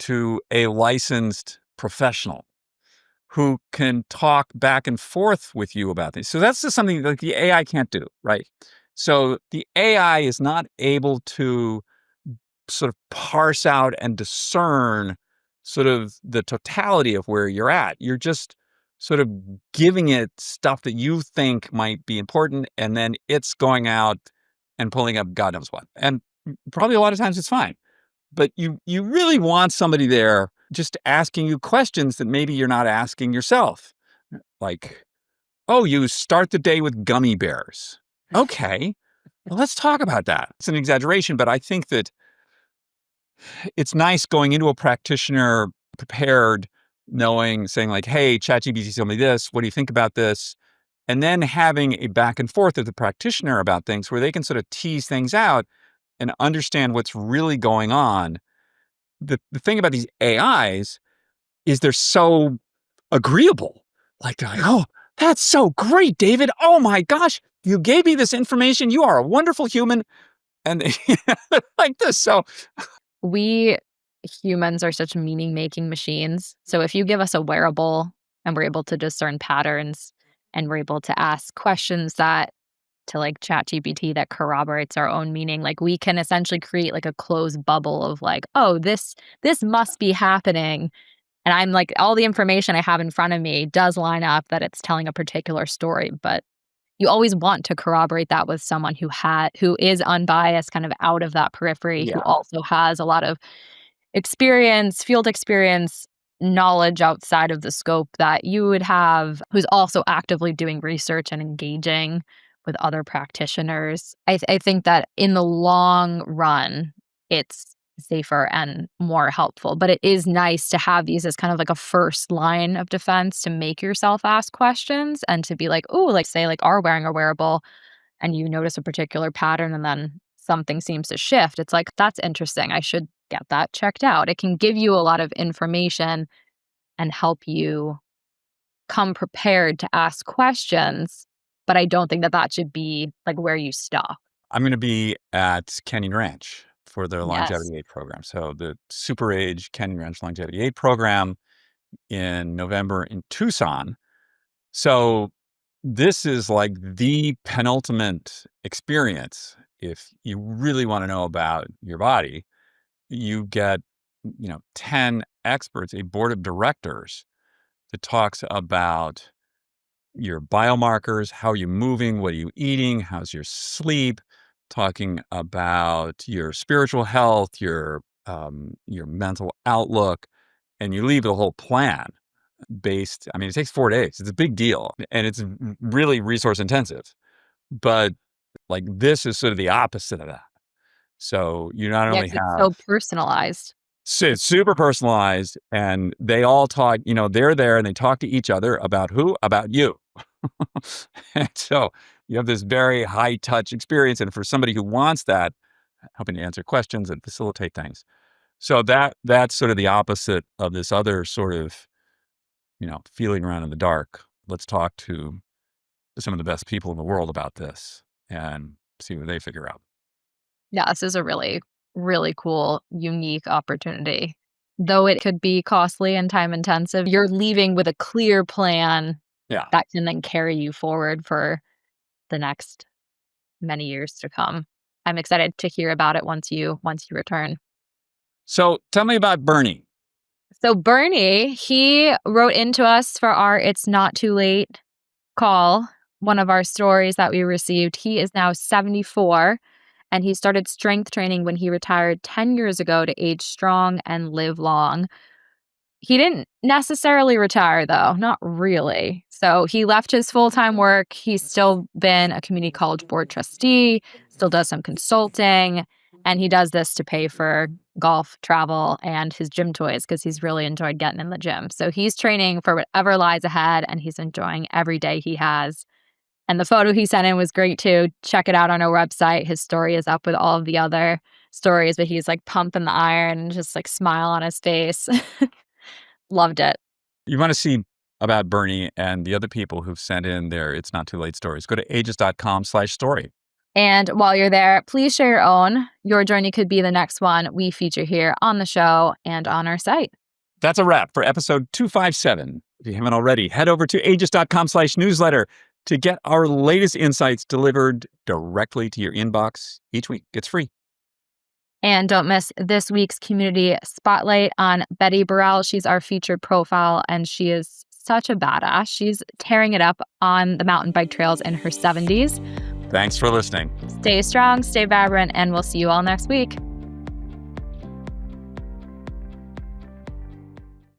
to a licensed professional who can talk back and forth with you about this. So that's just something like the AI can't do, right? So the AI is not able to sort of parse out and discern sort of the totality of where you're at. You're just sort of giving it stuff that you think might be important, and then it's going out and pulling up God knows what. And probably a lot of times it's fine. But you really want somebody there just asking you questions that maybe you're not asking yourself. Like, oh, you start the day with gummy bears. Okay. Well, let's talk about that. It's an exaggeration, but I think that it's nice going into a practitioner prepared, saying like, hey, ChatGPT told me this. What do you think about this? And then having a back and forth with the practitioner about things where they can sort of tease things out and understand what's really going on. The thing about these AIs is they're so agreeable. Like, they're like, oh, that's so great, David. Oh my gosh, you gave me this information. You are a wonderful human. And like this. So We humans are such meaning-making machines. So if you give us a wearable and we're able to discern patterns and we're able to ask questions that to like ChatGPT that corroborates our own meaning, like we can essentially create like a closed bubble of like, oh, this must be happening. And I'm like, all the information I have in front of me does line up that it's telling a particular story. But you always want to corroborate that with someone who is unbiased, kind of out of that periphery, who yeah, also has a lot of experience, field experience, knowledge outside of the scope that you would have, who's also actively doing research and engaging with other practitioners. I think that in the long run, it's safer and more helpful. But it is nice to have these as kind of like a first line of defense to make yourself ask questions and to be like, oh, like say like are wearing a wearable and you notice a particular pattern and then something seems to shift. It's like, that's interesting. I should get that checked out. It can give you a lot of information and help you come prepared to ask questions. But I don't think that that should be like where you stop. I'm going to be at Canyon Ranch for their Yes. Longevity Aid program. So the Super Age Canyon Ranch Longevity Aid program in November in Tucson. So this is like the penultimate experience. If you really want to know about your body, you get, 10 experts, a board of directors that talks about your biomarkers, how are you moving, what are you eating, how's your sleep, talking about your spiritual health, your mental outlook, and you leave the whole plan based. I mean, it takes 4 days. It's a big deal, and it's really resource intensive. But like this is sort of the opposite of that. So you not Yeah, only 'cause it's have so personalized. it's super personalized, and they all talk. They're there and they talk to each other about who? About you. And so you have this very high touch experience. And for somebody who wants that, helping to answer questions and facilitate things. So that's sort of the opposite of this other sort of, feeling around in the dark. Let's talk to some of the best people in the world about this and see what they figure out. Yeah, this is a really, really cool, unique opportunity. Though it could be costly and time intensive, you're leaving with a clear plan Yeah. that can then carry you forward for the next many years to come. I'm excited to hear about it once you return. So tell me about Bernie. So Bernie, he wrote into us for our It's Not Too Late call, one of our stories that we received. He is now 74 and he started strength training when he retired 10 years ago to age strong and live long. He didn't necessarily retire, though, not really. So he left his full-time work. He's still been a community college board trustee, still does some consulting, and he does this to pay for golf, travel, and his gym toys because he's really enjoyed getting in the gym. So he's training for whatever lies ahead, and he's enjoying every day he has. And the photo he sent in was great, too. Check it out on our website. His story is up with all of the other stories, but he's like pumping the iron and just like smile on his face. Loved it. You want to see about Bernie and the other people who've sent in their It's Not Too Late stories, go to aegis.com/story. And while you're there, please share your own. Your journey could be the next one we feature here on the show and on our site. That's a wrap for episode 257. If you haven't already, head over to aegis.com/newsletter to get our latest insights delivered directly to your inbox each week. It's free. And don't miss this week's community spotlight on Betty Burrell. She's our featured profile, and she is such a badass. She's tearing it up on the mountain bike trails in her 70s. Thanks for listening. Stay strong, stay vibrant, and we'll see you all next week.